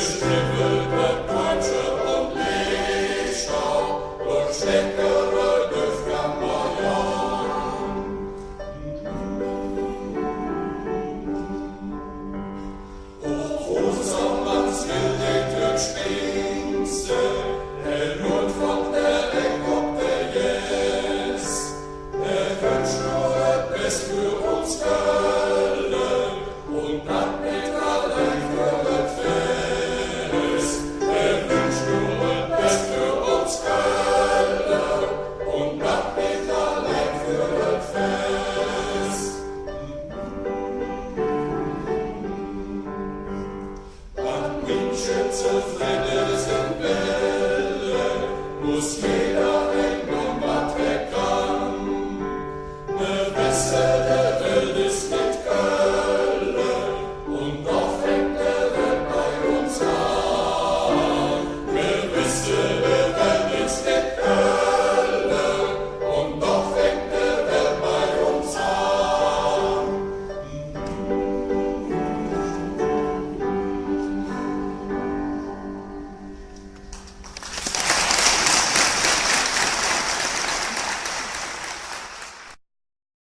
Gestriffelte Peitsche und Lichter, durch leckere Düftkammerjahr. Hochrosamanns gelegte Spinste, hell von der Eck ob der Jes. Wünscht nur es für uns Köln und dann mit allein für das Fest. Wünscht nur es für uns Köln und dann mit allein für das Fest. An München zufrieden sind Wellen, muss jeder